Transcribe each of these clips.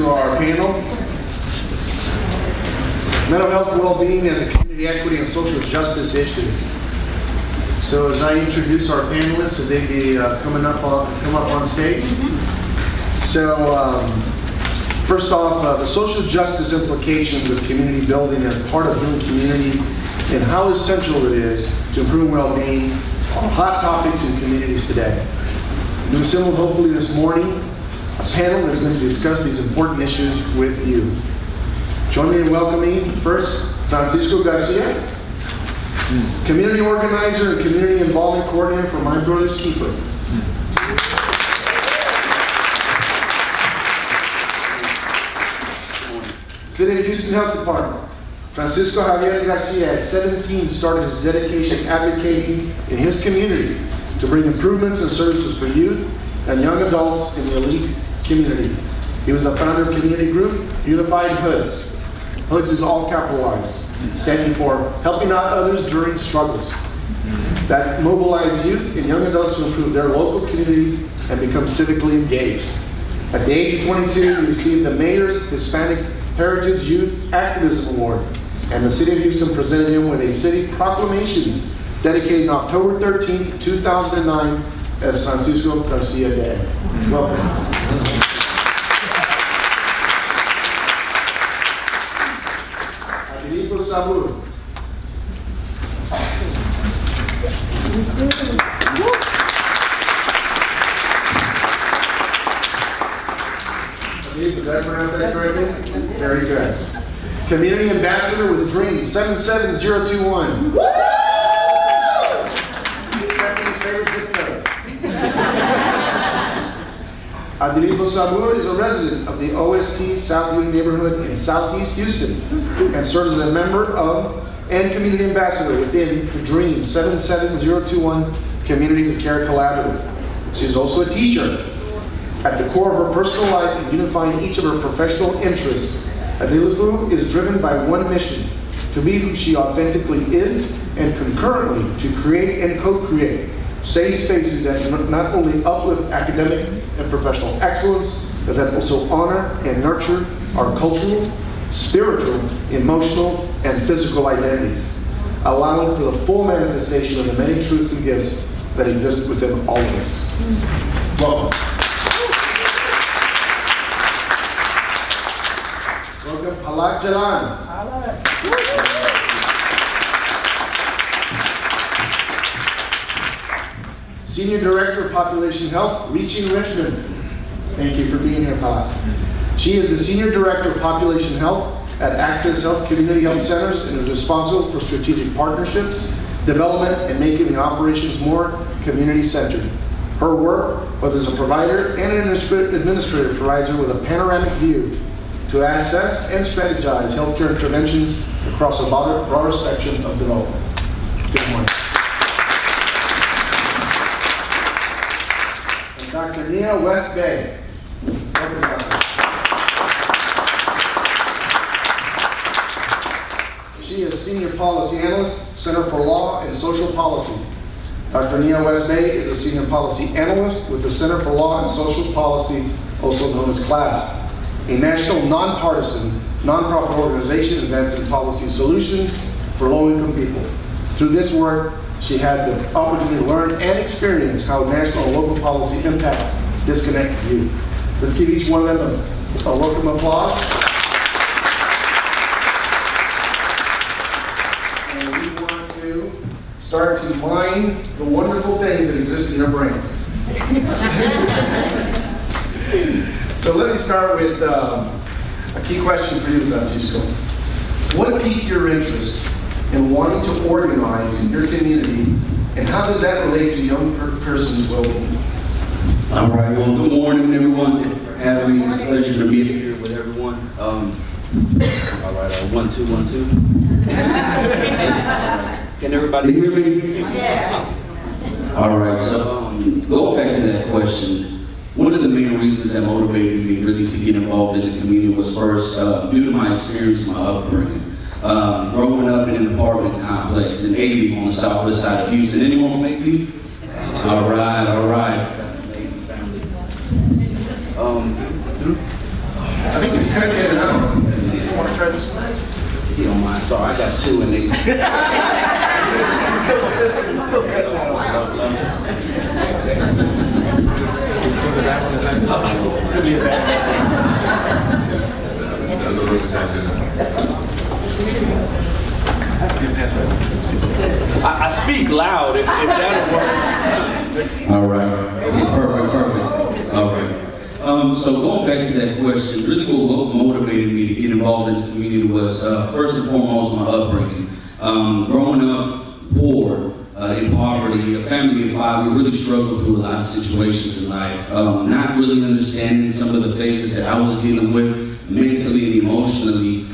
to our panel. Mental health and well-being as a community equity and social justice issue. So as I introduce our panelists, as they be come up on stage. So first off, the social justice implications of community building as part of building communities and how essential it is to improve well-being, hot topics in communities today. We assembled hopefully this morning a panel that is going to discuss these important issues with you. Join me in welcoming first Francisco Garcia, community organizer and community involvement coordinator for My Brother's Keeper. City of Houston Health Department. Francisco Javier Garcia at 17 started his dedication advocating in his community to bring improvements and services for youth and young adults in the elite community. He was the founder of community group Unified Hoods. Hoods is all capitalized, standing for helping out others during struggles. That mobilized youth and young adults to improve their local community and become civically engaged. At the age of 22, he received the Mayor's Hispanic Heritage Youth Activism Award, and the City of Houston presented him with a city proclamation dedicated on October 13th, 2009 as Francisco Garcia Day. Welcome. Adilifu Sabur. Did I pronounce that correctly? Very good. Community Ambassador with Dreams, 77021. Woo! Stephanie's favorite zip code. Adilifu Sabur is a resident of the OST Southwood neighborhood in Southeast Houston and serves as a member of and Community Ambassador within the Dreams, 77021 Communities of Care Collaborative. She is also a teacher. At the core of her personal life and unifying each of her professional interests, Adilifu is driven by one mission, to be who she authentically is, and concurrently to create and co-create safe spaces that not only uplift academic and professional excellence, but that also honor and nurture our cultural, spiritual, emotional, and physical identities, allowing for the full manifestation of the many truths and gifts that exist within all of us. Welcome. Welcome, Palak Jalan. Senior Director of Population Health, Reaching Richmond. Thank you for being here, Palak. She is the Senior Director of Population Health at AccessHealth Community Health Centers and is responsible for strategic partnerships, development, and making the operations more community-centered. Her work, both as a provider and an administrator, provides her with a panoramic view to assess and strategize healthcare interventions across a broader spectrum of development. Good morning. And Dr. Nia West-Bey. Welcome, Doctor. She is Senior Policy Analyst, Center for Law and Social Policy. Dr. Nia West-Bey is a Senior Policy Analyst with the Center for Law and Social Policy, also known as CLASP, a national nonpartisan, nonprofit organization advancing policy solutions for low-income people. Through this work, she had the opportunity to learn and experience how national and local policy impacts disconnected youth. Let's give each one of them a welcome applause. And we want to start to mine the wonderful things that exist in your brains. So let me start with a key question for you, Francisco. What piqued your interest in wanting to organize in your community, and how does that relate to young person's well-being? All right, well, good morning, everyone. Thank you for having me. It's a pleasure to be here with everyone. All right, 1, 2, 1, 2. Can everybody hear me? Yeah. All right, so go back to that question. One of the main reasons that motivated me really to get involved in the community was first due to my experience, my upbringing. Growing up in an apartment complex in Avey on the southwest side of Houston. Anyone from Avey? All right, all right. Got some Avey family. I think I'm sorry, I got two and they. Still got that Could be a I speak loud if that'll work. All right. Okay, perfect. All right. So going back to that question, really what motivated me to get involved in the community was first and foremost my upbringing. Growing up poor, in poverty, a family of five, we really struggled through a lot of situations in life. Not really understanding some of the phases that I was dealing with mentally and emotionally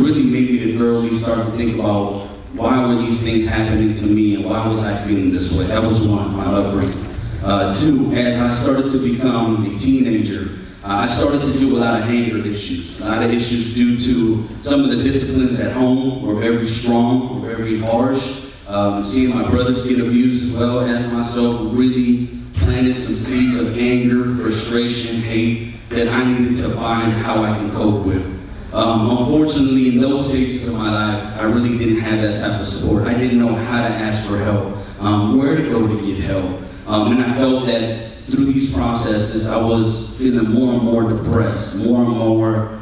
really made me to thoroughly start to think about why were these things happening to me and why was I feeling this way. That was one, my upbringing. Two, as I started to become a teenager, I started to do a lot of anger issues. A lot of issues due to some of the disciplines at home were very strong, were very harsh. Seeing my brothers get abused as well as myself really planted some seeds of anger, frustration, hate that I needed to find how I can cope with. Unfortunately, in those stages of my life, I really didn't have that type of support. I didn't know how to ask for help, where to go to get help. And I felt that through these processes, I was feeling more and more depressed, more and more,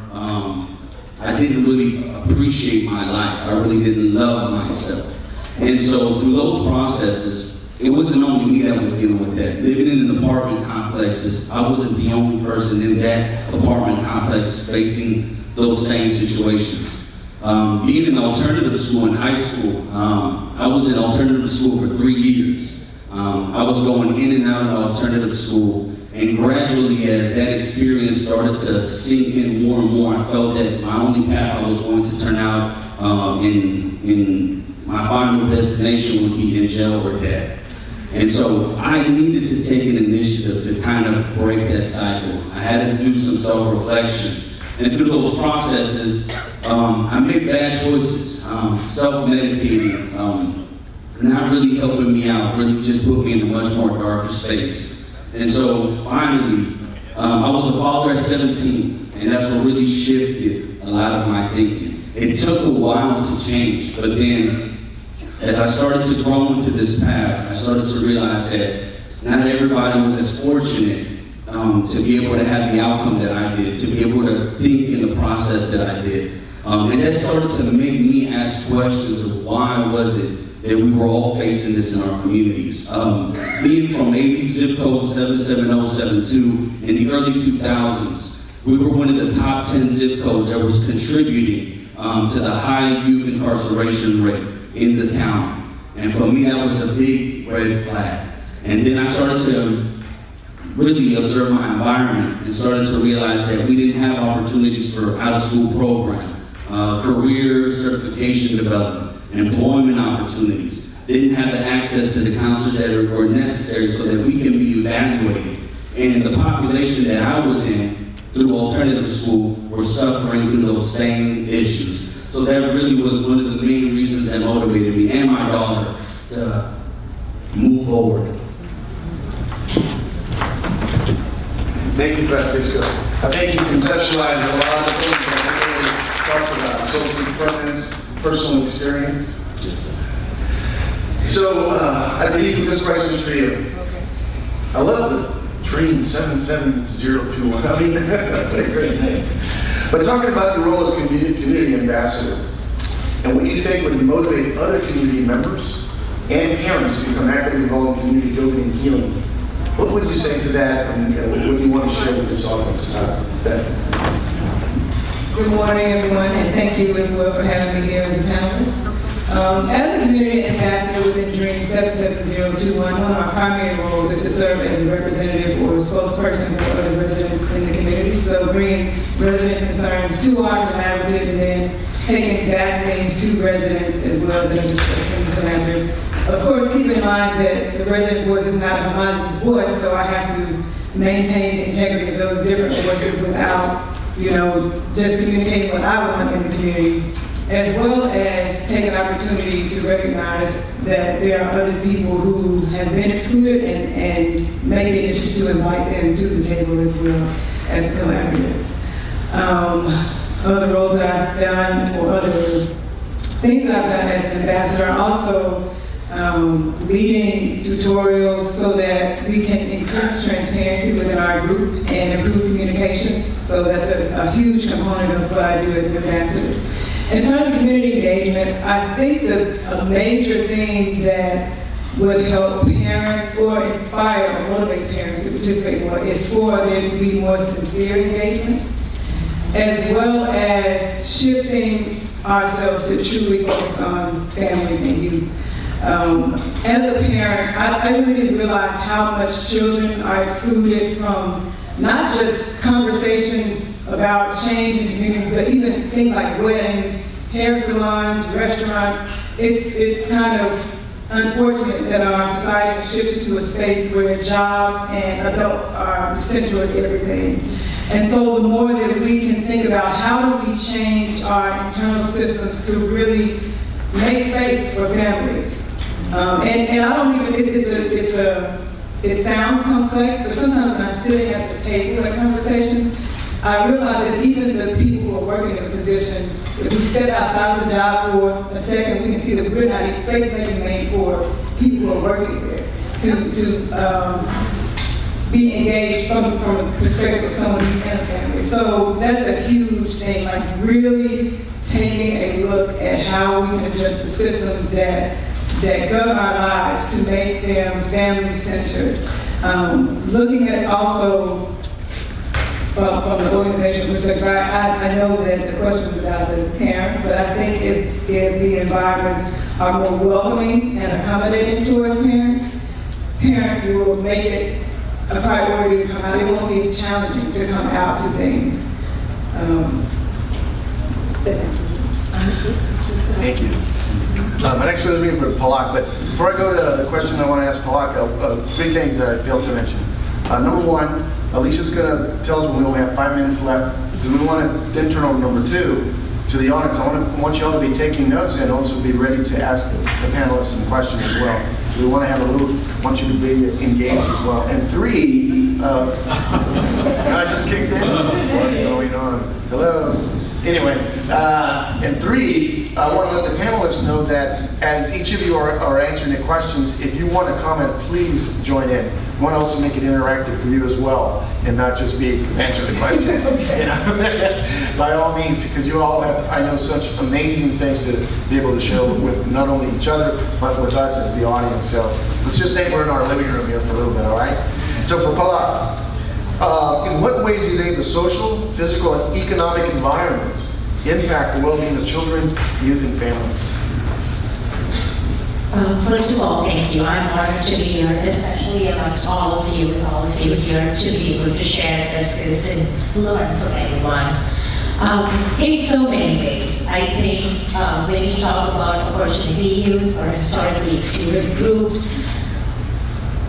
I didn't really appreciate my life. I really didn't love myself. And so through those processes, it wasn't only me that was dealing with that. Living in an apartment complex, I wasn't the only person in that apartment complex facing those same situations. Being in alternative school in high school, I was in alternative school for 3 years. I was going in and out of alternative school, and gradually as that experience started to sink in more and more, I felt that my only path I was going to turn out in my final destination would be in jail or death. And so I needed to take an initiative to kind of break that cycle. I had to do some self-reflection. And through those processes, I made bad choices, self-medicating, not really helping me out, really just put me in a much more darker space. And so finally, I was a father at 17, and that's what really shifted a lot of my thinking. It took a while to change, but then as I started to grow into this path, I started to realize that not everybody was as fortunate to be able to have the outcome that I did, to be able to think in the process that I did. And that started to make me ask questions of why was it that we were all facing this in our communities. Being from 80 zip code 77072 in the early 2000s, we were one of the top 10 zip codes that was contributing to the high youth incarceration rate in the county. And for me, that was a big red flag. And then I started to really observe my environment and started to realize that we didn't have opportunities for out-of-school program, career certification development, employment opportunities. Didn't have the access to the counselors that were necessary so that we can be evaluated. And the population that I was in through alternative school were suffering through those same issues. So that really was one of the main reasons that motivated me and my daughter to move forward. Thank you, Francisco. I think you conceptualized a lot of things that we talked about, social determinants, personal experience. So, Adilifu, this question is for you. Okay. I love the Dream 77021. I mean, what a great name. But talking about your role as community ambassador, and what you think would motivate other community members and parents to become actively involved in community building and healing, what would you say to that, and what do you want to share with this audience about that? Good morning, everyone, and thank you as well for having me here as a panelist. As a community ambassador within Dream 77021, one of our primary roles is to serve as a representative or spokesperson for other residents in the community. So bringing resident concerns to our collaborative and then taking back things to residents as well as discussing the collaborative. Of course, keep in mind that the resident voice is not a homogeneous voice, so I have to maintain the integrity of those different voices without, just communicating what I want in the community, as well as take an opportunity to recognize that there are other people who have been excluded and make the initiative to invite them to the table as well at the collaborative. Other roles that I've done or other things that I've done as an ambassador are also leading tutorials so that we can increase transparency within our group and improve communications. So that's a huge component of what I do as an ambassador. In terms of community engagement, I think that a major thing that would help parents or inspire or motivate parents to participate more is for there to be more sincere engagement, as well as shifting ourselves to truly focus on families and youth. As a parent, I really didn't realize how much children are excluded from not just conversations about change in communities, but even things like weddings, hair salons, restaurants. It's kind of unfortunate that our society has shifted to a space where jobs and adults are the center of everything. And so the more that we can think about how do we change our internal systems to really make space for families. And I don't even, it sounds complex, but sometimes when I'm sitting at the table in conversations, I realize that even the people who are working in the positions, if we step outside the job for a second, we can see that we're not even space being made for people who are working there to be engaged from the perspective of someone who's in a family. So that's a huge thing, like really taking a look at how we can adjust the systems that govern our lives to make them family-centered. Looking at also from the organization perspective, I know that the question was about the parents, but I think if the environments are more welcoming and accommodating towards parents will make it a priority to come out. It won't be as challenging to come out to things. Thank you. My next one is going to be for Palak, but before I go to the question I want to ask Palak, three things that I failed to mention. Number one, Alicia's going to tell us when we only have 5 minutes left, because we want to then turn over number two to the audience. I want you all to be taking notes and also be ready to ask the panelists some questions as well. We want to have want you to be engaged as well. And three, I just kicked in. What's going on? Hello. Anyway, and three, I want to let the panelists know that as each of you are answering the questions, if you want to comment, please join in. We want to also make it interactive for you as well, and not just be answer the question. You know? By all means, because you all have, I know, such amazing things to be able to share with not only each other, but with us as the audience. So let's just think we're in our living room here for a little bit, all right? So for Palak, in what ways do you think the social, physical, and economic environments impact the well-being of children, youth, and families? First of all, thank you. I'm honored to be here, especially amongst all of you and all of you here, to be able to share this and learn from everyone. In so many ways, I think when we talk about opportunity youth or historically excluded groups,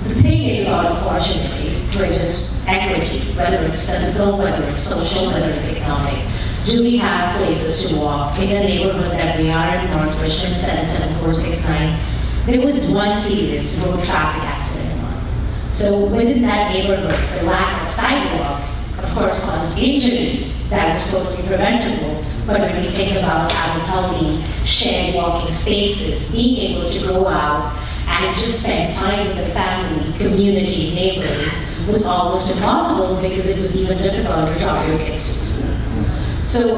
the thing is about opportunity, which is equity, whether it's physical, whether it's social, whether it's economic. Do we have places to walk? In the neighborhood that we are in North Richmond, 77469, there was one serious road traffic accident a month. So within that neighborhood, the lack of sidewalks, of course, caused injury that was totally preventable. But when we think about having healthy, shared walking spaces, being able to go out and just spend time with the family, community, neighbors was almost impossible because it was even difficult to drop your kids to school. So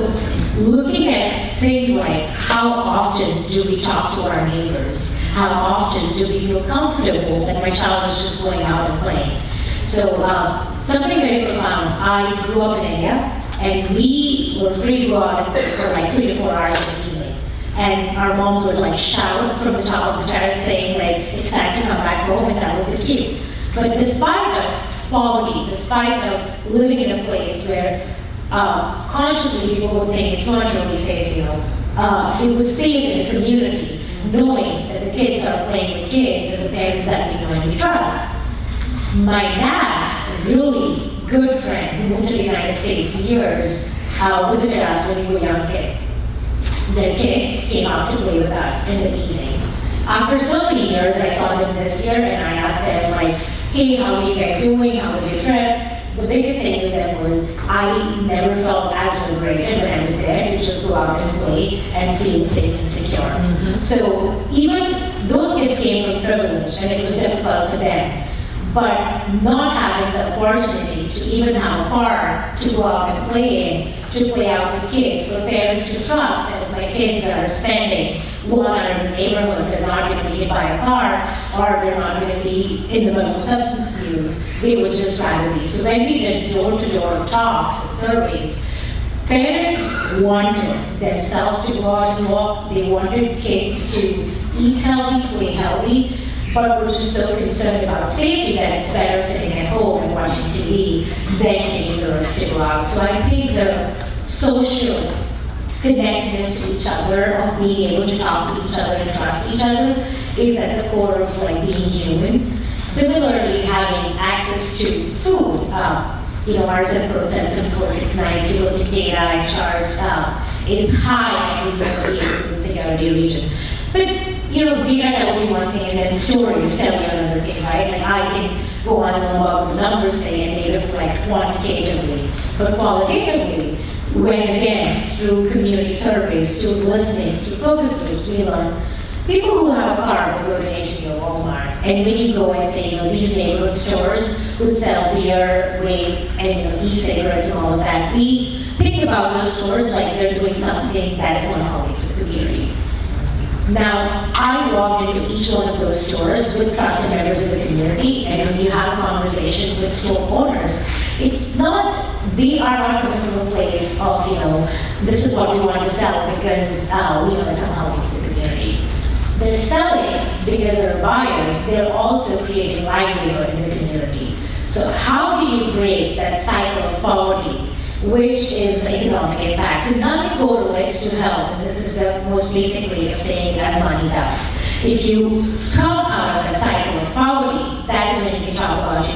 looking at things like how often do we talk to our neighbors? How often do we feel comfortable that my child is just going out and playing? So something very profound. I grew up in India, and we were free to go out for like 3 to 4 hours in the evening. And our moms would like shout from the top of the terrace saying like, it's time to come back home, and that was the cue. But despite of poverty, despite of living in a place where consciously people would think it's not really safe, you know, it was safe in a community, knowing that the kids are playing with kids and the parents that we know and we trust. My dad's really good friend who moved to the United States years visited us when we were young kids. The kids came out to play with us in the evenings. After so many years, I saw them this year and I asked them like, hey, how are you guys doing? How was your trip? the biggest thing was that I never felt as liberated when I was there to just go out and play and feel safe and secure. So even those kids came from privilege and it was difficult for them. But not having the opportunity to even have a park to go out and play in, to play out with kids, for parents to trust that if my kids are spending 1 hour in the neighborhood, they're not going to be hit by a car, or they're not going to be in the middle of substance use, they would just rather be. So when we did door-to-door talks and surveys, parents wanted themselves to go out and walk, they wanted kids to eat healthy, play healthy, but we're just so concerned about safety that it's better sitting at home and watching TV than taking the risk to go out. So I think the social connectedness to each other, of being able to talk to each other and trust each other, is at the core of like being human. Similarly, having access to food, our zip code 7469, if you look at data and charts, is high in the food insecurity region. But data tells you one thing and then stories tell you another thing, right? Like I can go on and on about the numbers say and they reflect quantitatively, but qualitatively, when again, through community surveys, through listening, through focus groups, we learn people who have a car will go to H&E or Walmart, and when you go and say, these neighborhood stores who sell beer, vape, and e-cigarettes and all of that, we think about those stores like they're doing something that is unhealthy for the community. Now, I walked into each one of those stores with trusted members of the community, and when you have a conversation with store owners, it's not, they are not coming from a place of, this is what we want to sell because it's unhealthy for the community. They're selling because they're buyers, they're also creating livelihood in the community. So how do you break that cycle of poverty, which is economic impact? So nothing correlates to health, and this is the most basic way of saying it as money does. If you come out of the cycle of poverty, that is when you can talk about,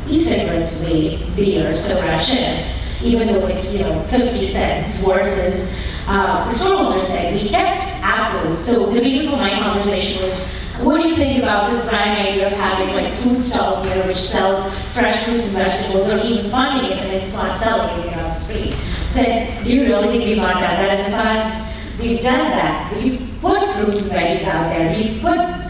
e-cigarettes, vape, beer, soda, chips, even though it's, 50 cents versus the store owner said we kept apples. So the reason for my conversation was, what do you think about this brand idea of having like food stall here which sells fresh fruits and vegetables, or even funding it and it's not selling it for free? Said, do you really think we've not done that in the past? We've done that. We've put fruits and veggies out there. We've put,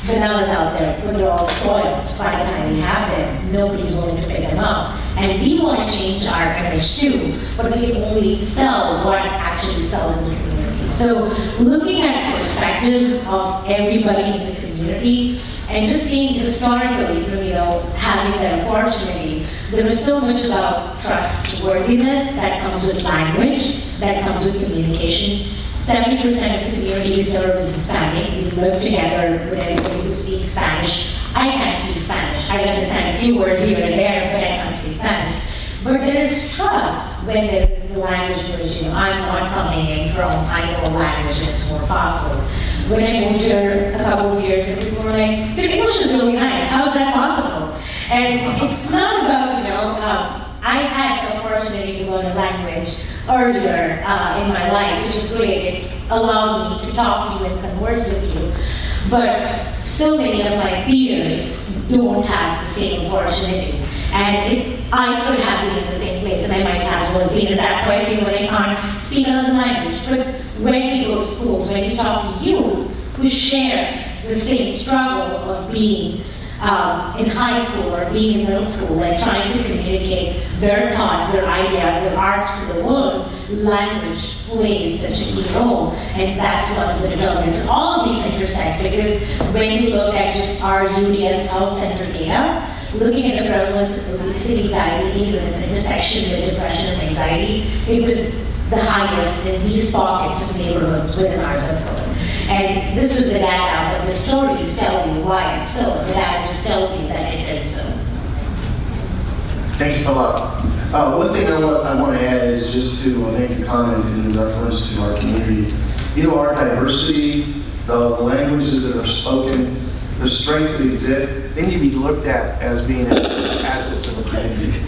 bananas out there, but they're all spoiled by the time we have them. Nobody's willing to pick them up. And we want to change our image too, but we can only sell what actually sells in the community. So looking at perspectives of everybody in the community and just seeing historically from, having that opportunity, there is so much about trustworthiness that comes with language, that comes with communication. 70% of the community we serve is Hispanic. We live together with everybody who speaks Spanish. I can't speak Spanish. I understand a few words here and there, but I can't speak Spanish. But there is trust when there is the language bridge. I'm not coming in from, I know a language and it's more powerful. When I moved here a couple of years ago, people were like, your English is really nice. How is that possible? And it's not about, I had the opportunity to learn a language earlier in my life, which is great. It allows me to talk to you and converse with you. But so many of my peers don't have the same opportunity. And I could have been in the same place, and I might as well be, and that's why I feel when I can't speak another language. But when you go to schools, when you talk to youth who share the same struggle of being in high school or being in middle school and trying to communicate their thoughts, their ideas, their arts to the world, language plays such a key role, and that's one of the determinants. All of these intersect because when you look at just our UDS Health Center data, looking at the prevalence of obesity, diabetes, and its intersection with depression and anxiety, it was the highest in these pockets of neighborhoods within our zip code. And this was the data, but the stories tell you why it's so. The data just tells you that it is so. Thank you, Palak. One thing I want to add is just to make a comment in reference to our communities. Our diversity, the languages that are spoken, the strength that exist, they need to be looked at as being assets of a community.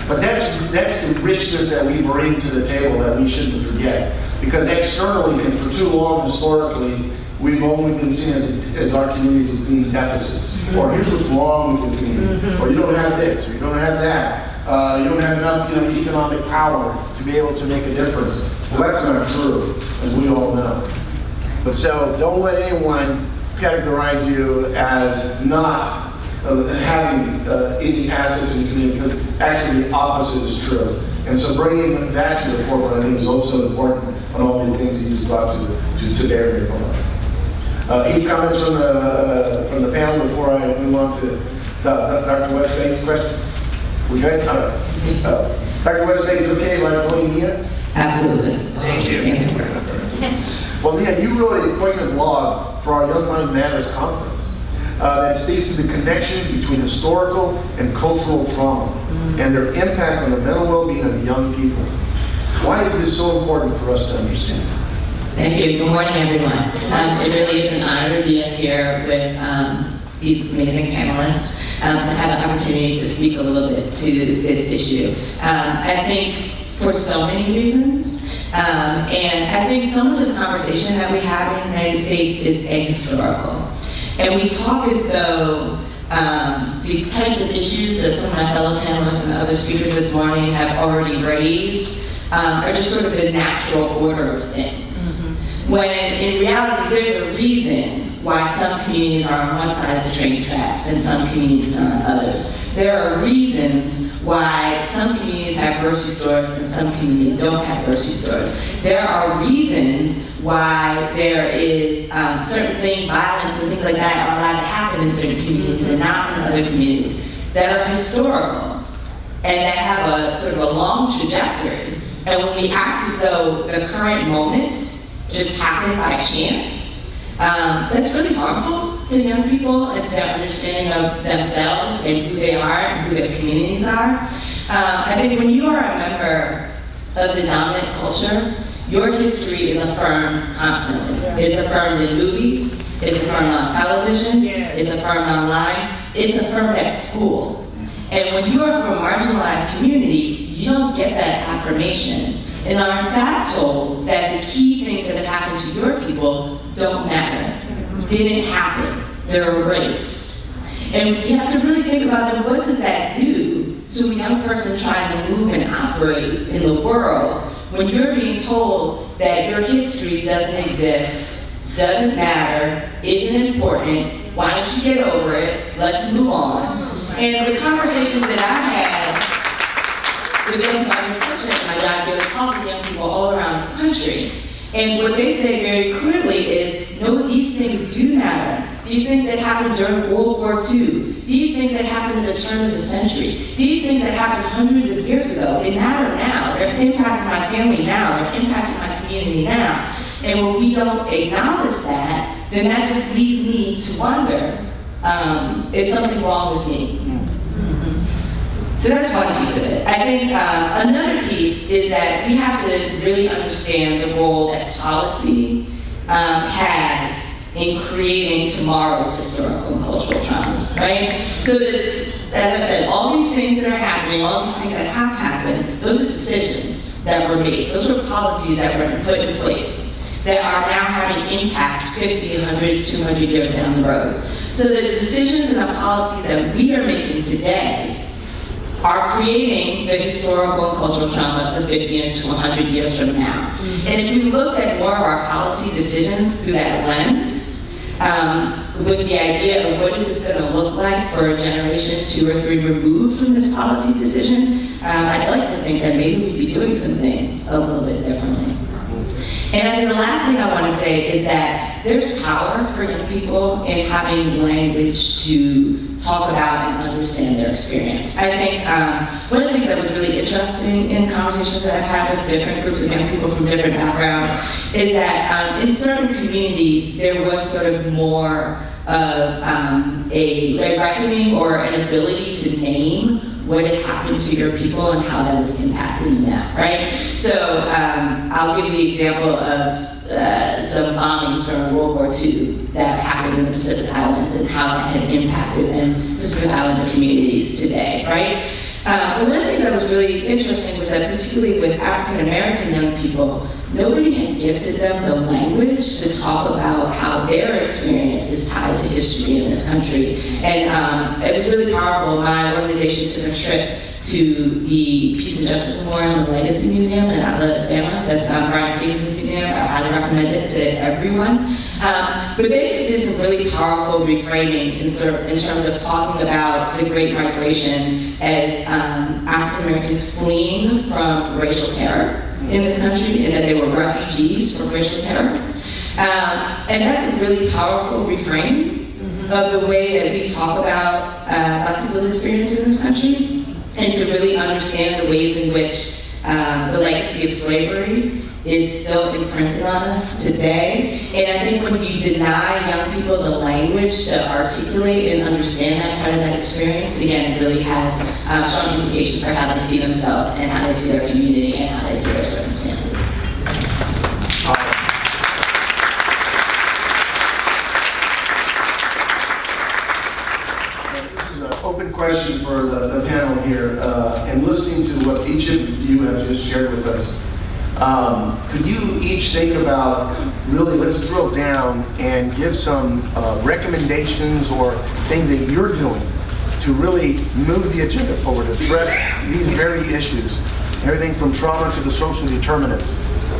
But that's the richness that we bring to the table that we shouldn't forget. Because externally, and for too long historically, we've only been seen as our communities as being deficits. Or here's what's wrong with the community. Or you don't have this, or you don't have that. You don't have enough economic power to be able to make a difference. Well, that's not true, as we all know. But so don't let anyone categorize you as not having any assets in the community, because actually the opposite is true. And so bringing that to the forefront, I think, is also important on all the things that you just brought to bear here, Palak. Any comments from the panel before I move on to Dr. West-Bey's question? We good? Dr. West-Bey, is it okay if I call you Nia? Absolutely. Thank you. Well, Nia, you wrote a poignant blog for our Young Mind Matters conference that speaks to the connections between historical and cultural trauma and their impact on the mental well-being of young people. Why is this so important for us to understand? Thank you. Good morning, everyone. It really is an honor to be up here with these amazing panelists and have an opportunity to speak a little bit to this issue. I think for so many reasons, and I think so much of the conversation that we have in the United States is ahistorical. And we talk as though the types of issues that some of my fellow panelists and other speakers this morning have already raised are just sort of the natural order of things. When in reality, there's a reason why some communities are on one side of the train tracks and some communities are on others. There are reasons why some communities have grocery stores and some communities don't have grocery stores. There are reasons why there is certain things, violence and things like that are allowed to happen in certain communities and not in other communities that are historical and that have a sort of a long trajectory. And when we act as though the current moment just happened by chance, that's really harmful to young people and to their understanding of themselves and who they are and who their communities are. I think when you are a member of the dominant culture, your history is affirmed constantly. It's affirmed in movies, it's affirmed on television, it's affirmed online, it's affirmed at school. And when you are from a marginalized community, you don't get that affirmation. And are in fact told that the key things that have happened to your people don't matter, didn't happen, they're erased. And you have to really think about then, what does that do to a young person trying to move and operate in the world when you're being told that your history doesn't exist, doesn't matter, isn't important, why don't you get over it, let's move on. And the conversations that I had with young people, my job here is talking to young people all around the country. And what they say very clearly is, no, these things do matter. These things that happened during World War II, these things that happened at the turn of the century, these things that happened hundreds of years ago, they matter now. They're impacting my family now, they're impacting my community now. And when we don't acknowledge that, then that just leads me to wonder, is something wrong with me? So that's one piece of it. I think another piece is that we have to really understand the role that policy has in creating tomorrow's historical and cultural trauma, right? So that, as I said, all these things that are happening, all these things that have happened, those are decisions that were made. Those are policies that were put in place that are now having impact 50, 100, 200 years down the road. So the decisions and the policies that we are making today are creating the historical and cultural trauma of 50 to 100 years from now. And if we looked at more of our policy decisions through that lens, with the idea of what is this going to look like for a generation 2 or 3 removed from this policy decision, I'd like to think that maybe we'd be doing some things a little bit differently. And I think the last thing I want to say is that there's power for young people in having language to talk about and understand their experience. I think one of the things that was really interesting in conversations that I've had with different groups of young people from different backgrounds is that in certain communities there was sort of more of a reckoning or an ability to name what had happened to your people and how that was impacting them, right? So I'll give you the example of some bombings during World War II that happened in the Pacific Islands and how that had impacted in Pacific Islander communities today, right? But one of the things that was really interesting was that particularly with African American young people nobody had gifted them the language to talk about how their experience is tied to history in this country. And it was really powerful. My organization took a trip to the Peace and Justice Memorial and the Legacy Museum in Alabama. That's Brian Stevens' museum. I highly recommend it to everyone. But basically did some really powerful reframing in terms of talking about the Great Migration as African Americans fleeing from racial terror in this country, and that they were refugees from racial terror. And that's a really powerful reframe of the way that we talk about Black people's experiences in this country, and to really understand the ways in which the legacy of slavery is still imprinted on us today. And I think when you deny young people the language to articulate and understand that part of that experience, again, it really has strong implications for how they see themselves and how they see their community and how they see their circumstances. This is an open question for the panel here, and listening to what each of you have just shared with us. Could you each think about, really, let's drill down and give some recommendations or things that you're doing to really move the agenda forward, address these very issues, everything from trauma to the social determinants.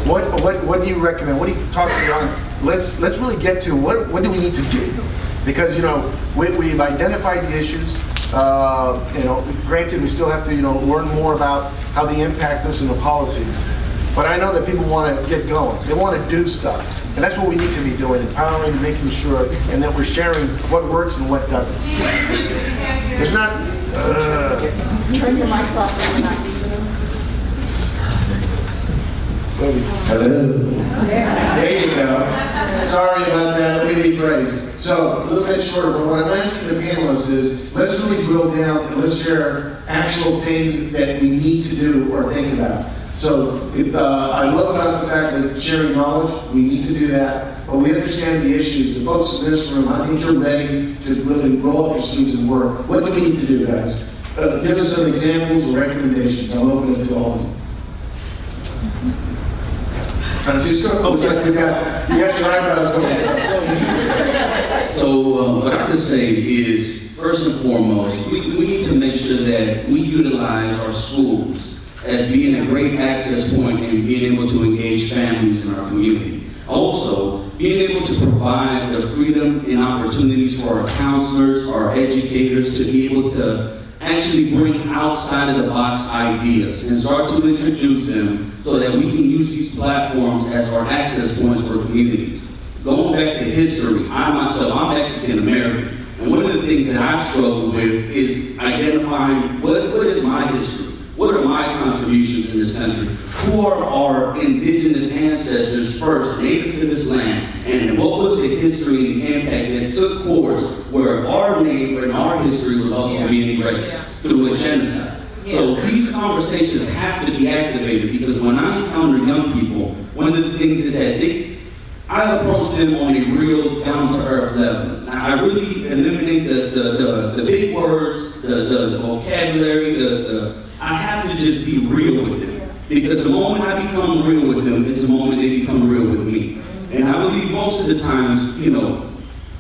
What do you recommend? What do you talk to your, let's really get to what do we need to do? Because, you know, we've identified the issues. You know, granted, we still have to, you know, learn more about how they impact us and the policies. But I know that people want to get going. They want to do stuff. And that's what we need to be doing, empowering, making sure, and that we're sharing what works and what doesn't. It's not... Turn your mics off when you're not using them. Hello. There you go. Sorry about that. Let me rephrase. So, a little bit shorter, but what I'm asking the panelists is, let's really drill down and let's share actual things that we need to do or think about. So, I love about the fact that sharing knowledge, we need to do that, but we understand the issues. The folks in this room, I think you're ready to really roll up your sleeves and work. What do we need to do, guys? Give us some examples or recommendations. I'll open it to all of you. Francisco, looks like you got your eyebrows going. So what I can say is, first and foremost, we need to make sure that we utilize our schools as being a great access point and being able to engage families in our community. Also, being able to provide the freedom and opportunities for our counselors, our educators to be able to actually bring outside of the box ideas and start to introduce them so that we can use these platforms as our access points for communities. Going back to history, I myself, I'm Mexican American, and one of the things that I struggle with is identifying what is my history? What are my contributions in this country? Who are our indigenous ancestors first, native to this land? And what was the history and impact that took course where our name and our history was also being erased through a genocide? So these conversations have to be activated, because when I encounter young people, one of the things is that I approach them on a real down-to-earth level. Now, I really eliminate the big words, the vocabulary, I have to just be real with them. Because the moment I become real with them is the moment they become real with me. And I believe most of the times, you know,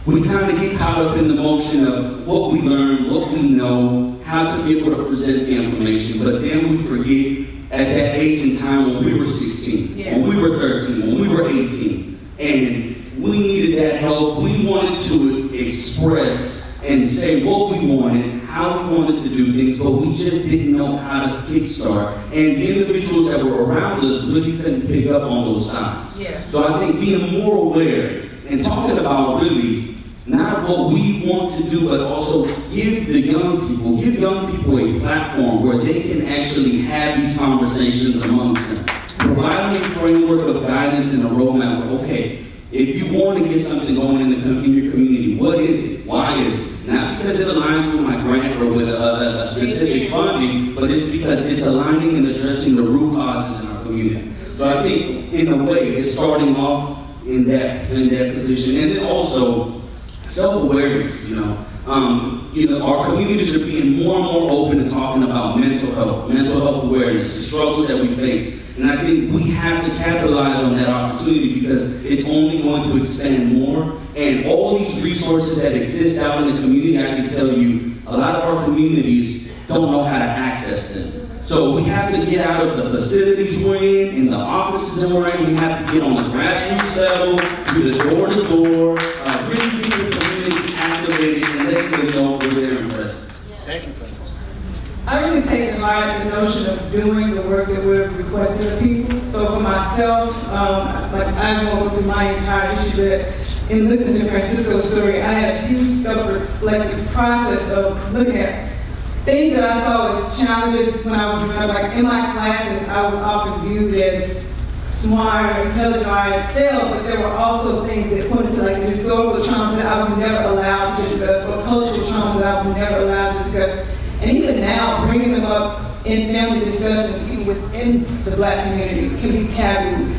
we kind of get caught up in the motion of what we learn, what we know, how to be able to present the information. But then we forget at that age and time when we were 16, when we were 13, when we were 18, and we needed that help. We wanted to express and say what we wanted, how we wanted to do things, but we just didn't know how to kickstart. And the individuals that were around us really couldn't pick up on those signs. So I think being more aware and talking about really not what we want to do, but also give young people a platform where they can actually have these conversations amongst them. Providing a framework of guidance and a roadmap of, okay, if you want to get something going in your community, what is it? Why is it? Not because it aligns with my grant or with a specific funding, but it's because it's aligning and addressing the root causes in our community. So I think, in a way, it's starting off in that position. And then also, self-awareness, you know. Our communities are being more and more open to talking about mental health awareness, the struggles that we face. And I think we have to capitalize on that opportunity because it's only going to expand more. And all these resources that exist out in the community, I can tell you, a lot of our communities don't know how to access them. So we have to get out of the facilities we're in the offices that we're in. We have to get on the grassroots level, do the door-to-door, really get the community activated and let them know we're there and present. Thank you, Frank. I really take to heart the notion of doing the work that we're requesting of people. So for myself, I've worked with my entire history, but in listening to Francisco's story, I had a huge self-reflective process of looking at things that I saw as challenges when I was growing up. Like in my classes, I was often viewed as smart or intelligent or I excelled, but there were also things that pointed to like the historical traumas that I was never allowed to discuss or cultural traumas that I was never allowed to discuss. And even now, bringing them up in family discussions, even within the Black community, can be taboo.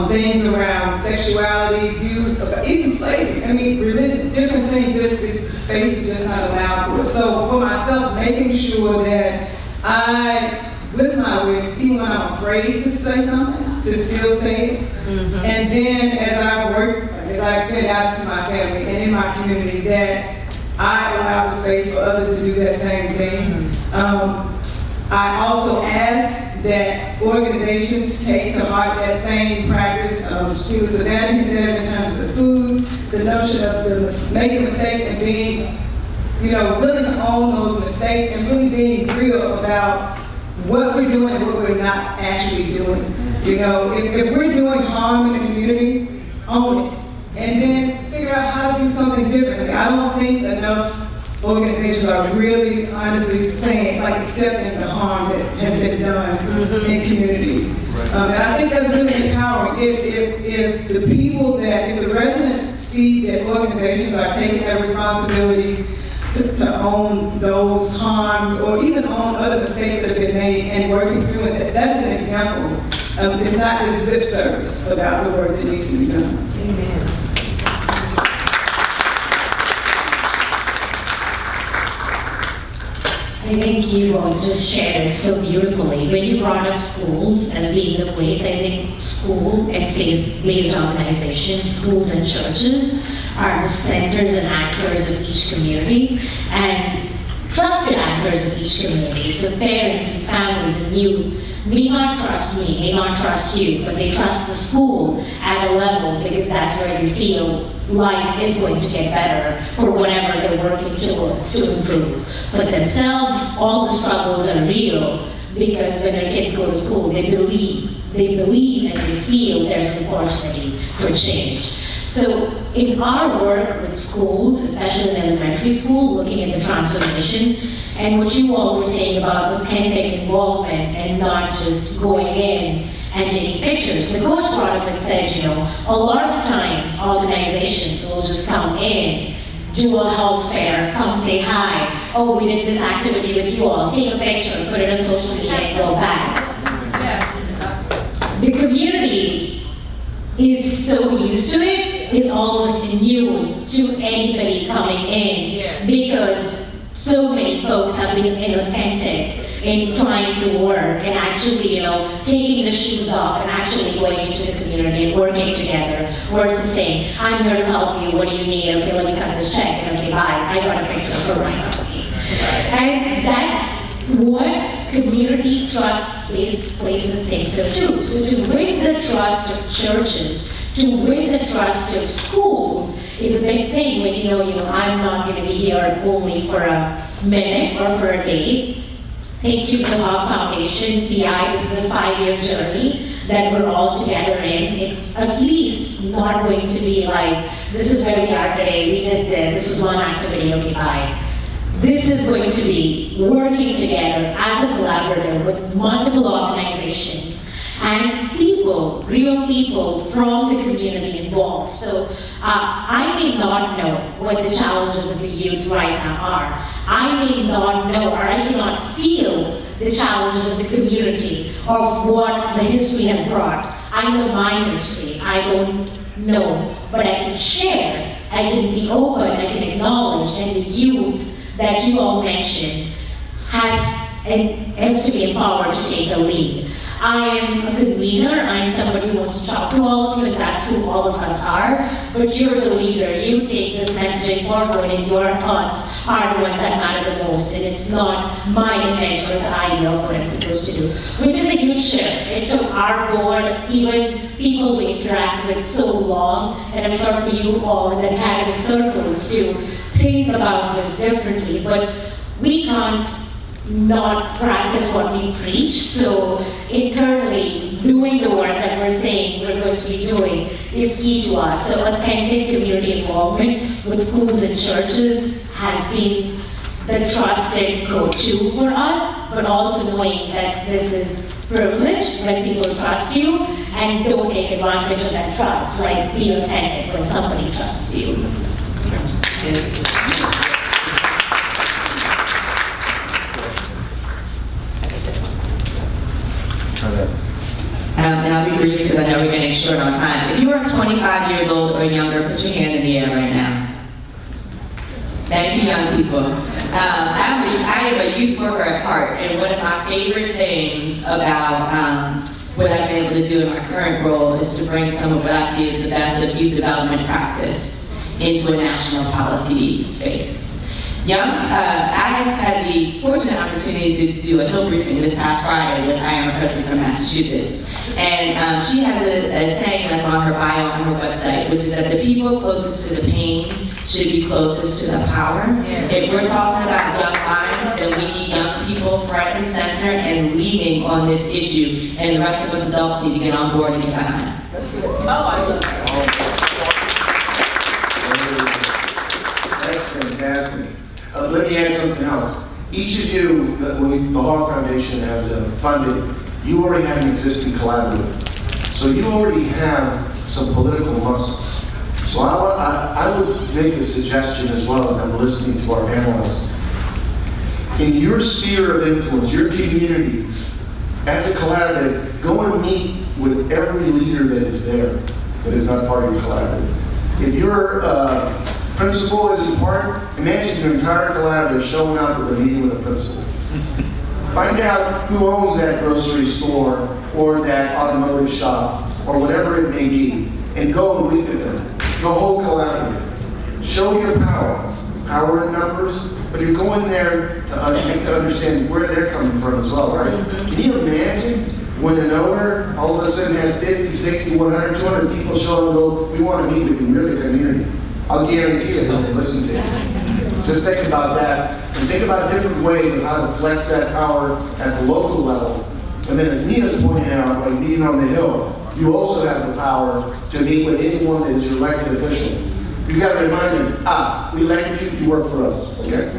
Things around sexuality, views, about even slavery. I mean, religion, different things that this space is just not allowed for. So for myself, making sure that I, with my awareness, even when I'm afraid to say something, to still say it. And then as I work, as I extend out to my family and in my community, that I allow the space for others to do that same thing. I also ask that organizations take to heart that same practice. She was adamant, he said, in terms of the food, the notion of making mistakes and being, willing to own those mistakes and really being real about what we're doing and what we're not actually doing. If we're doing harm in the community, own it. And then figure out how to do something differently. I don't think enough organizations are really honestly saying, accepting the harm that has been done in communities. And I think that's really empowering. If the people if the residents see that organizations are taking that responsibility to own those harms or even own other mistakes that have been made and working through it, that is an example. It's not just lip service about the work that needs to be done. Amen. I think you all just shared it so beautifully. When you brought up schools as being the place, I think school and faith-based organizations, schools and churches are the centers and anchors of each community and trusted anchors of each community. So parents and families and youth may not trust me, may not trust you, but they trust the school at a level because that's where they feel life is going to get better for whatever they're working towards to improve. For themselves, all the struggles are real because when their kids go to school, they believe and they feel there's an opportunity for change. So in our work with schools, especially in elementary school, looking at the transformation, and what you all were saying about authentic involvement and not just going in and taking pictures. The coach brought up and said, a lot of times organizations will just come in, do a health fair, come say hi, oh, we did this activity with you all, take a picture, put it on social media and go back. The community is so used to it, it's almost immune to anybody coming in because so many folks have been inauthentic in trying to work and actually, taking the shoes off and actually going into the community and working together versus saying, I'm here to help you, what do you need? Okay, let me cut this check, and okay, bye, I got a picture for my company. And that's what community trust-based places think so too. So to win the trust of churches, to win the trust of schools is a big thing when I'm not going to be here only for a minute or for a day. Thank you to the Hogg Foundation, PI. This is a 5-year journey that we're all together in. It's at least not going to be like, this is where we are today, we did this was one activity, okay, bye. This is going to be working together as a collaborative with multiple organizations and people, real people from the community involved. So I may not know what the challenges of the youth right now are. I may not know, or I cannot feel the challenges of the community of what the history has brought. I know my history, I don't know, but I can share I can be open, I can acknowledge, and the youth that you all mentioned has to be empowered to take the lead. I am a convener, I'm somebody who wants to talk to all of you, and that's who all of us are, but you're the leader. You take this messaging forward, and your thoughts are the ones that matter the most, and it's not my image or the idea of what I'm supposed to do, which is a huge shift. It took our board, even people we interact with so long, and I'm sure for you all in the academic circles to think about this differently, but we can't not practice what we preach. So internally, doing the work that we're saying we're going to be doing is key to us. So authentic community involvement with schools and churches has been the trusted go-to for us, but also knowing that this is privilege when people trust you, and don't take advantage of that trust. Like, be authentic when somebody trusts you. And I'll be brief because I know we're getting short on time. If you are 25 years old or younger, put your hand in the air right now. Thank you, young people. I am a youth worker at heart, and one of my favorite things about what I've been able to do in my current role is to bring some of what I see as the best of youth development practice into a national policy space. I have had the fortunate opportunity to do a Hill briefing this past Friday with a president from Massachusetts. And she has a saying that's on her bio on her website, which is that the people closest to the pain should be closest to the power. If we're talking about young minds, then we need young people front and center and leading on this issue. And the rest of us adults need to get on board and get behind. Oh, I love that. That's fantastic. Let me add something else. Each of you, the Hogg Foundation has funded, you already have an existing collaborative. So you already have some political muscle. So I would make a suggestion as well as I'm listening to our panelists. In your sphere of influence, your community, as a collaborative, go and meet with every leader that is there, that is not part of your collaborative. If your principal is part, imagine your entire collaborative showing up with a meeting with a principal. Find out who owns that grocery store or that automotive shop or whatever it may be, and go and meet with them. The whole collaborative. Show your power in numbers, but you're going there to understand where they're coming from as well, right? Can you imagine when an owner all of a sudden has 50, 60, 100, 200 people show up and go, we want to meet with you, you're the community. I'll guarantee you they'll listen to you. Just think about that, and think about different ways of how to flex that power at the local level. And then as Nina's pointing out, like being on the Hill, you also have the power to meet with anyone that is your elected official. You got to remind them, we elected you, you work for us, okay?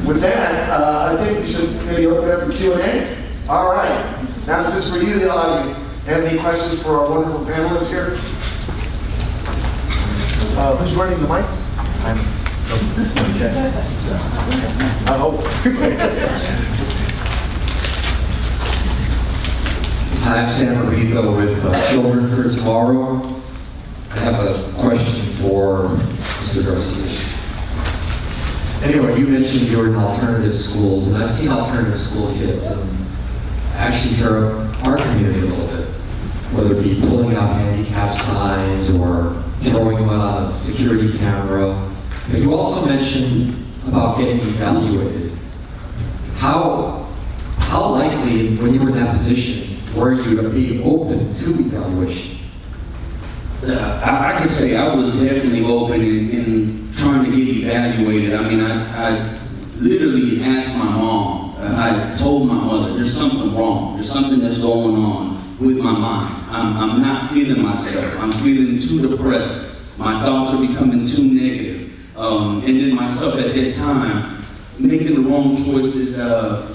With that, I think we should maybe open it up for Q&A. All right, now this is for you, the audience. Have any questions for our wonderful panelists here? Who's running the mics? Okay. I hope. I'm Sam Rico with Children for Tomorrow. I have a question for Mr. Garcia. Anyway, you mentioned you're in alternative schools, and I've seen alternative school kids actually tear up our community a little bit, whether it be pulling out handicap signs or throwing them on a security camera. But you also mentioned about getting evaluated. How likely, when you were in that position, were you to be open to evaluation? I could say I was definitely open in trying to get evaluated. I mean, I literally asked my mom. I told my mother, there's something wrong. There's something that's going on with my mind. I'm not feeling myself. I'm feeling too depressed. My thoughts are becoming too negative. And then myself at that time, making the wrong choices,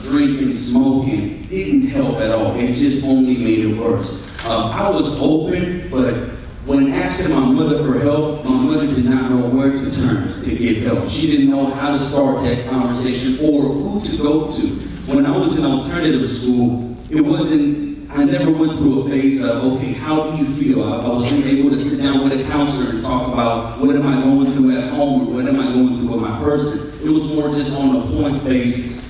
drinking, smoking, didn't help at all. It just only made it worse. I was open, but when asking my mother for help, my mother did not know where to turn to get help. She didn't know how to start that conversation or who to go to. When I was in alternative school, it wasn't I never went through a phase of, okay, how do you feel? I wasn't able to sit down with a counselor and talk about what am I going through at home or what am I going through with my person. It was more just on a point basis.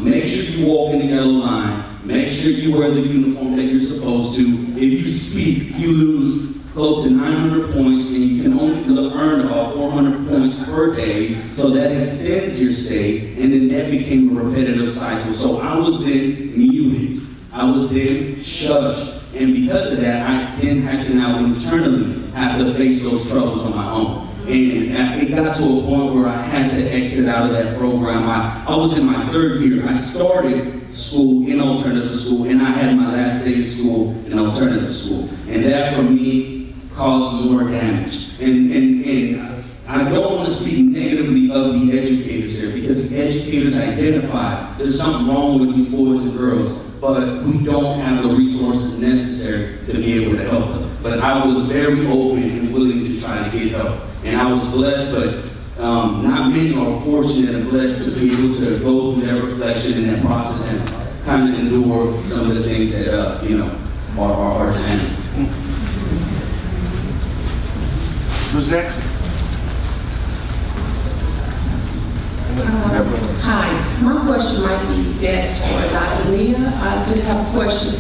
Make sure you walk in the yellow line. Make sure you wear the uniform that you're supposed to. If you speak, you lose close to 900 points, and you can only earn about 400 points per day, so that extends your stay, and then that became a repetitive cycle. So I was then muted. I was then shushed, and because of that, I then had to now internally have to face those troubles on my own. And it got to a point where I had to exit out of that program. I was in my 3rd year. I started school in alternative school, and I had my last day of school in alternative school. And that, for me, caused more damage. And I don't want to speak negatively of the educators there, because the educators identify there's something wrong with these boys and girls, but we don't have the resources necessary to be able to help them. But I was very open and willing to try to get help. And I was blessed, but not many are fortunate and blessed to be able to go through that reflection and that process and kind of endure some of the things that, are hard to handle. Who's next? Hi, my question might be best for Dr. Nia. I just have a question.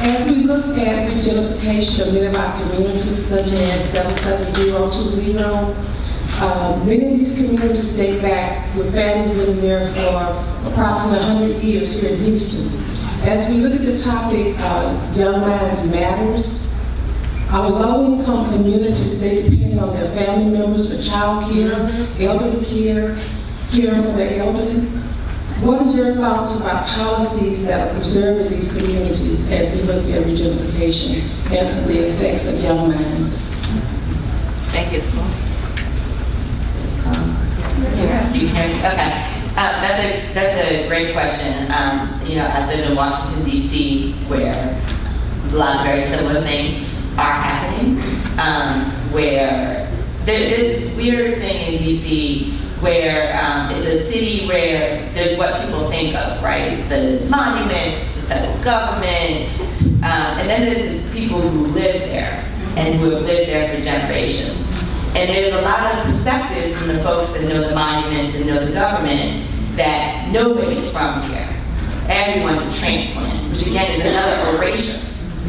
As we look at regentrification of many of our communities, such as 77020, many of these communities date back with families living there for approximately 100 years here in Houston. As we look at the topic, Young Minds Matters, our low-income communities, they depend on their family members for child care, elderly care, caring for their elderly. What are your thoughts about policies that are preserving these communities as we look at regentrification and the effects of young minds? Thank you. You can hear me? Okay. That's a great question. I live in Washington, D.C., where a lot of very similar things are happening, where there's this weird thing in D.C. where it's a city where there's what people think of, right? The monuments, the federal government, and then there's the people who live there and who have lived there for generations. And there's a lot of perspective from the folks that know the monuments and know the government that nobody's from here. Everyone's a transplant, which again is another erasure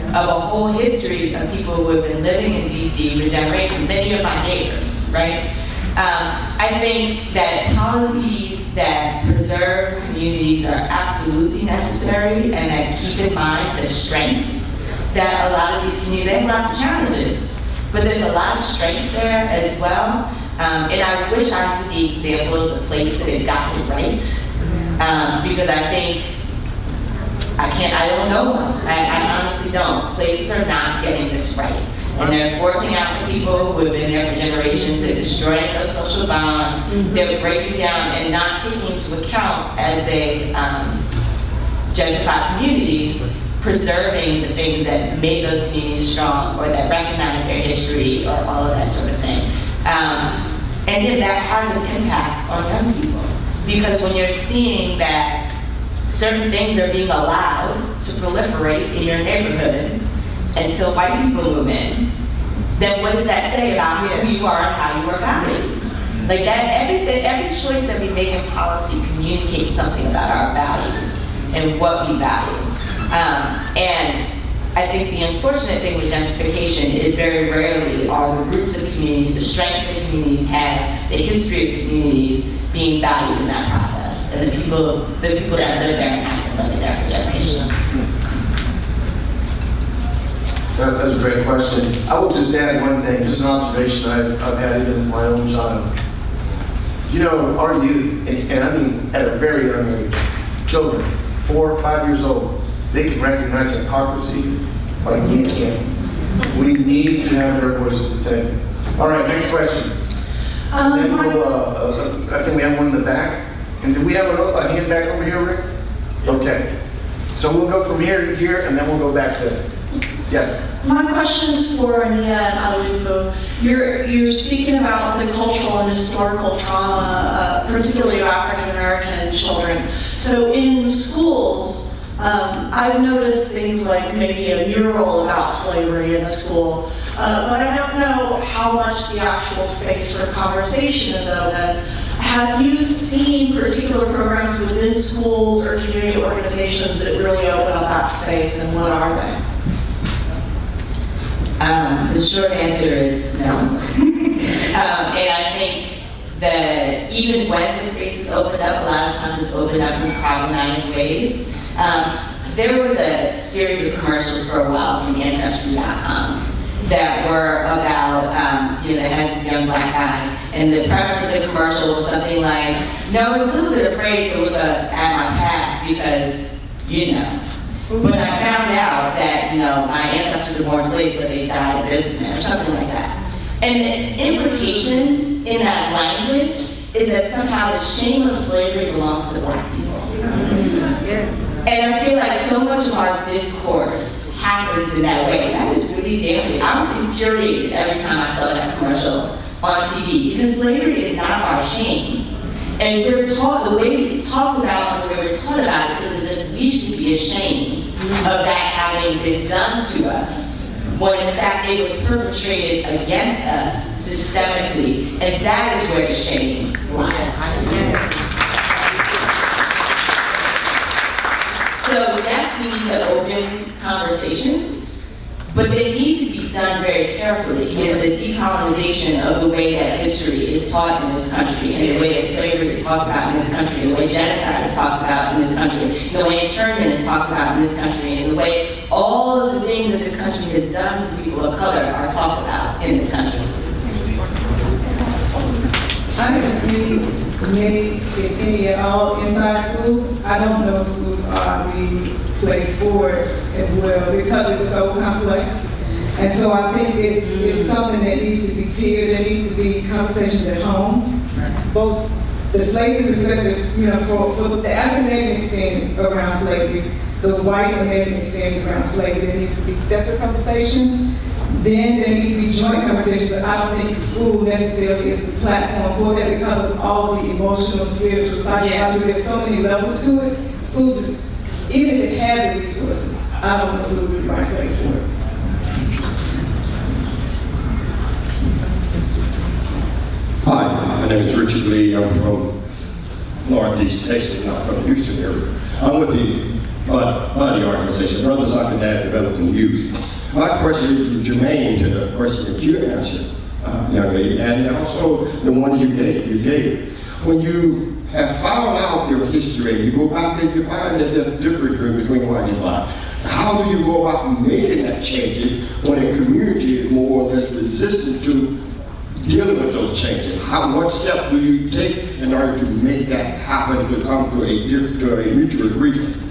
of a whole history of people who have been living in DC for generations. Many of my neighbors, right? I think that policies that preserve communities are absolutely necessary, and that keep in mind the strengths that a lot of these communities, they have lots of challenges, but there's a lot of strength there as well. And I wish I knew the example of the place that had gotten it right, because I think, I don't know one. I honestly don't. Places are not getting this right. And they're forcing out the people who have been there for generations. They're destroying those social bonds. They're breaking down and not taking into account, as they gentrify communities, preserving the things that made those communities strong, or that recognize their history, or all of that sort of thing. And yet that has an impact on young people. Because when you're seeing that certain things are being allowed to proliferate in your neighborhood until white people move in, then what does that say about who you are and how you are valued? Like that, every choice that we make in policy communicates something about our values and what we value. And I think the unfortunate thing with gentrification is very rarely are the roots of communities, the strengths that communities have, the history of communities being valued in that process, and the people that live there and have been living there for generations. That's a great question. I will just add one thing, just an observation I've had even with my own child. You know, our youth, and I mean at a very young age, children, 4 or 5 years old, they can recognize hypocrisy like we can't. We need to have their voices to take. All right, next question. Then we'll, I think we have one in the back. And do we have a hand back over here, Rick? Okay. So we'll go from here to here, and then we'll go back to, yes. My question is for Nia and Adilifu. You're speaking about the cultural and historical trauma, particularly of African American children. So in schools, I've noticed things like maybe a mural about slavery in a school, but I don't know how much the actual space for conversation is open. Have you seen particular programs within schools or community organizations that really open up that space, and what are they? The short answer is no. And I think that even when the space is opened up, a lot of times it's opened up in problematic ways. There was a series of commercials for a while from Ancestry.com that were about, that has this young black guy. And the premise of the commercial was something like, I was a little bit afraid to look at my past because, But I found out that, my ancestors were born slaves, but they died a businessman or something like that. And the implication in that language is that somehow the shame of slavery belongs to black people. And I feel like so much of our discourse happens in that way. That is really damaging. I was infuriated every time I saw that commercial on TV because slavery is not our shame. And we're taught, the way it's talked about and the way we're taught about it is as if we should be ashamed of that having been done to us, when in fact it was perpetrated against us systemically, and that is where the shame lies. So yes, we need to open conversations, but they need to be done very carefully. The decolonization of the way that history is taught in this country, and the way that slavery is talked about in this country, and the way genocide is talked about in this country, the way internment is talked about in this country, and the way all of the things that this country has done to people of color are talked about in this country. I haven't seen many, if any at all, inside schools. I don't know if schools are the place for it as well because it's so complex. And so I think it's something that needs to be tiered. There needs to be conversations at home, both the slavery perspective, for the African American experience around slavery, the white American experience around slavery. There needs to be separate conversations. Then there needs to be joint conversations, but I don't think school necessarily is the platform for that because of all of the emotional, spiritual, psychological, there's so many levels to it. Schools, even if it had the resources, I don't know if it would be the right place for it. Hi, my name is Richard Lee. I'm from Northeast Texas, not from the Houston area. I'm with the Buddy organization, Brothers I Can Add Developing Youth. My question is germane to the question that you answered, young lady, and also the one you gave. When you have found out your history, you go back and you find that there's a difference between white and black. How do you go about making that change when a community is more or less resistant to dealing with those changes? What step do you take in order to make that happen, to come to a mutual agreement?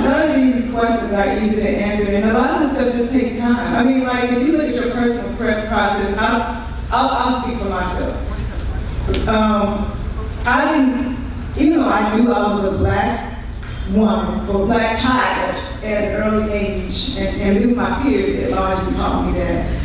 None of these questions are easy to answer, and a lot of this stuff just takes time. I mean, like, if you look at your personal prep process, I'll speak for myself. I didn't, even though I knew I was a black woman or black child at an early age, and it was my peers that largely taught me that.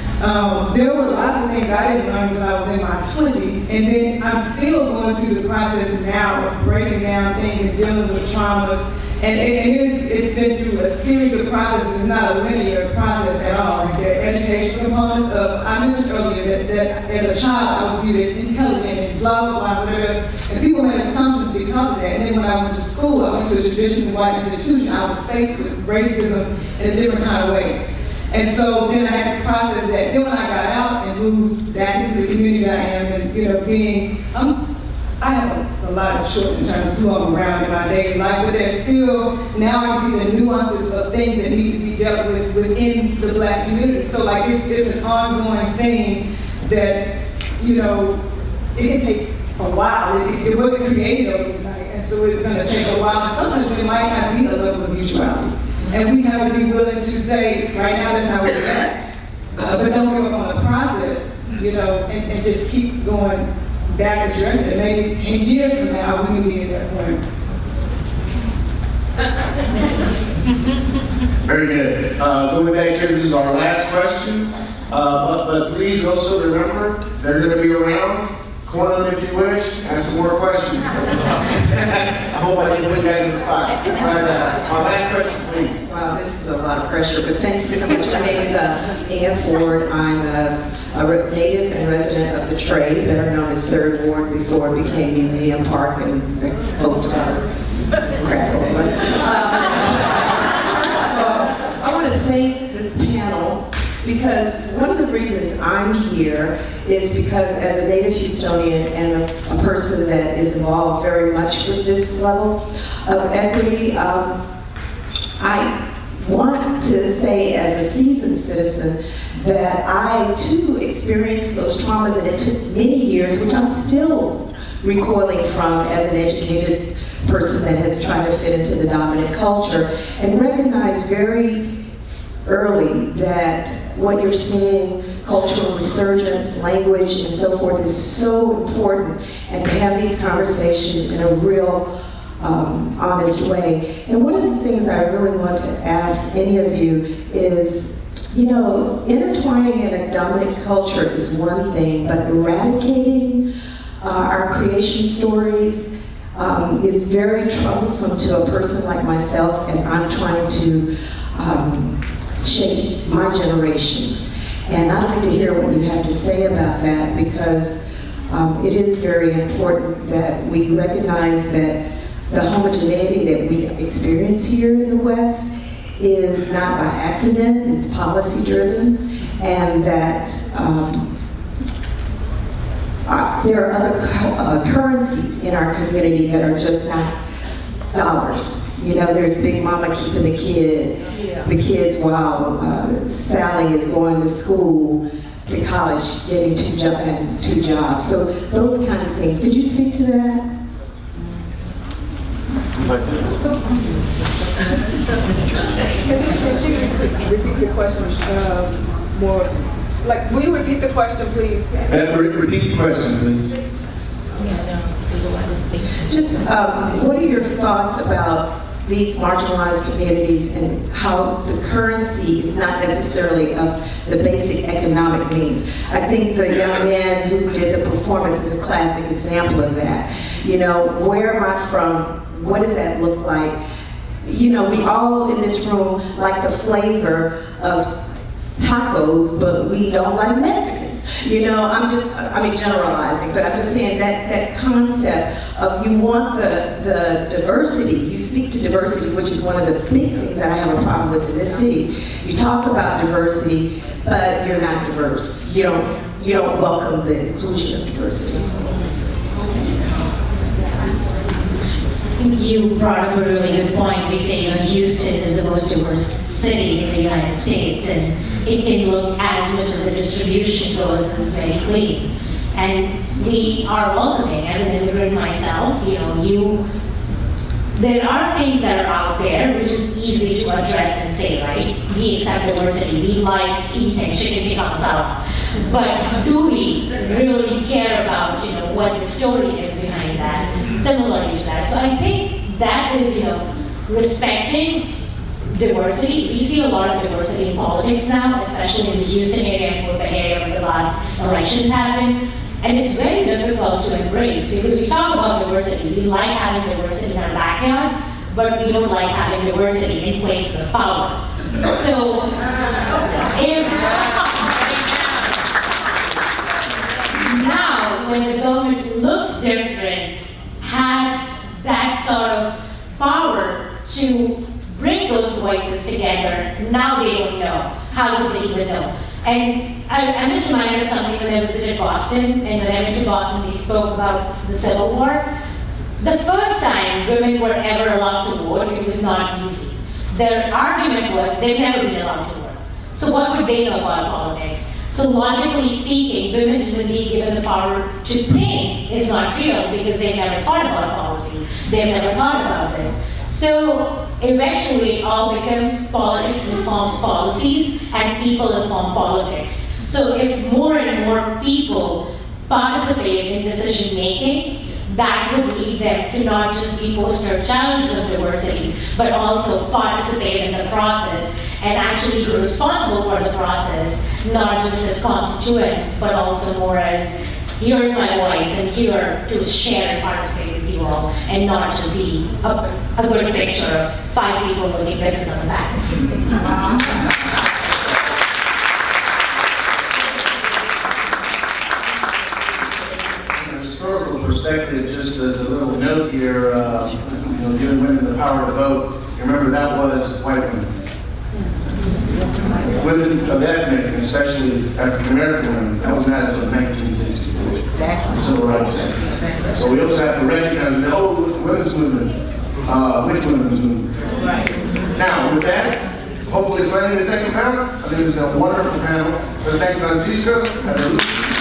There were lots of things I didn't learn until I was in my 20s, and then I'm still going through the process now of breaking down things and dealing with traumas. And it's been through a series of processes. It's not a linear process at all. There are educational components of, I mentioned earlier that as a child I was viewed as intelligent and blah, blah, blah, whatever. And people made assumptions because of that. And then when I went to school, I went to a traditionally white institution, I was faced with racism in a different kind of way. And so then I had to process that. Then when I got out and moved back into the community that I am, and I have a lot of choice in terms of who I'm around in my daily life, but there's still, now I can see the nuances of things that need to be dealt with within the black community. So like it's an ongoing thing that's, it can take a while. It wasn't created overnight, and so it's going to take a while. And sometimes there might not be a level of mutuality. And we have to be willing to say, right now that's how we're at. But don't give up on the process, and just keep going back address it. Maybe 10 years from now, we can be at that point. Very good. Going back here, this is our last question. But please also remember, they're going to be around. Corner them if you wish. Ask some more questions. I hope I didn't put you guys in the spot. But our last question, please. Wow, this is a lot of pressure, but thank you so much. My name is Ann Ford. I'm a native and resident of the trade, better known as Third Ward before it became Museum Park and most of our crap. So I want to thank this panel because one of the reasons I'm here is because as a native Houstonian and a person that is involved very much with this level of equity, I want to say as a seasoned citizen that I too experienced those traumas, and it took many years, which I'm still recoiling from as an educated person that has tried to fit into the dominant culture, and recognize very early that what you're seeing, cultural resurgence, language, and so forth, is so important, and to have these conversations in a real honest way. And one of the things I really want to ask any of you is, you know, intertwining in a dominant culture is one thing, but eradicating our creation stories is very troublesome to a person like myself as I'm trying to shape my generations. And I'd like to hear what you have to say about that, because it is very important that we recognize that the homogeneity that we experience here in the West is not by accident, it's policy driven, and that there are other currencies in our community that are just not dollars. You know, there's Big Mama keeping the kids while Sally is going to school, to college, getting two jobs. So those kinds of things. Could you speak to that? Can she repeat the question more? Like, will you repeat the question, please? Repeat the question, please. Just what are your thoughts about these marginalized communities and how the currency is not necessarily of the basic economic means? I think the young man who did the performance is a classic example of that. You know, where am I from? What does that look like? You know, we all in this room like the flavor of tacos, but we don't like Mexicans. You know, I mean generalizing, but I'm just saying that concept of you want the diversity, you speak to diversity, which is one of the big things that I have a problem with in this city. You talk about diversity, but you're not diverse. You don't welcome the inclusion of diversity. You brought up a really good point. We say, you know, Houston is the most diverse city in the United States, and it can look, as much as the distribution goes, is very clean. And we are welcoming. As an immigrant myself, you know, there are things that are out there which is easy to address and say, right? We accept diversity. We like eating chicken tikka masala. But do we really care about, you know, what the story is behind that, similarly to that? So I think that is, you know, respecting diversity. We see a lot of diversity in politics now, especially in the Houston area and West-Bey area where the last elections happened. And it's very difficult to embrace because we talk about diversity. We like having diversity in our backyard, but we don't like having diversity in places of power. So if now, when the government looks different, has that sort of power to bring those voices together, now they don't know. How would they even know? And I'm just reminded of something when I visited Boston, and when I went to Boston, they spoke about the Civil War. The first time women were ever allowed to vote, it was not easy. Their argument was they've never been allowed to vote. So what would they know about politics? So logically speaking, women even being given the power to think is not real because they've never thought about policy. They've never thought about this. So eventually it all becomes politics informs policies and people inform politics. So if more and more people participate in decision making, that would lead them to not just be poster children of diversity, but also participate in the process and actually be responsible for the process, not just as constituents, but also more as, here's my voice, and here to share and participate with you all, and not just be a good picture of 5 people looking different on the back. Historical perspective, just as a little note here, giving women the power to vote. Remember, that was white women. Women of ethnic, and especially African American women, that was not until 1964. Exactly. Civil Rights Act. So we also have to recognize the whole women's movement, which women's movement. Right. Now, with that, hopefully planning to thank the panel. I think it's been a wonderful panel. Let's thank Francisco.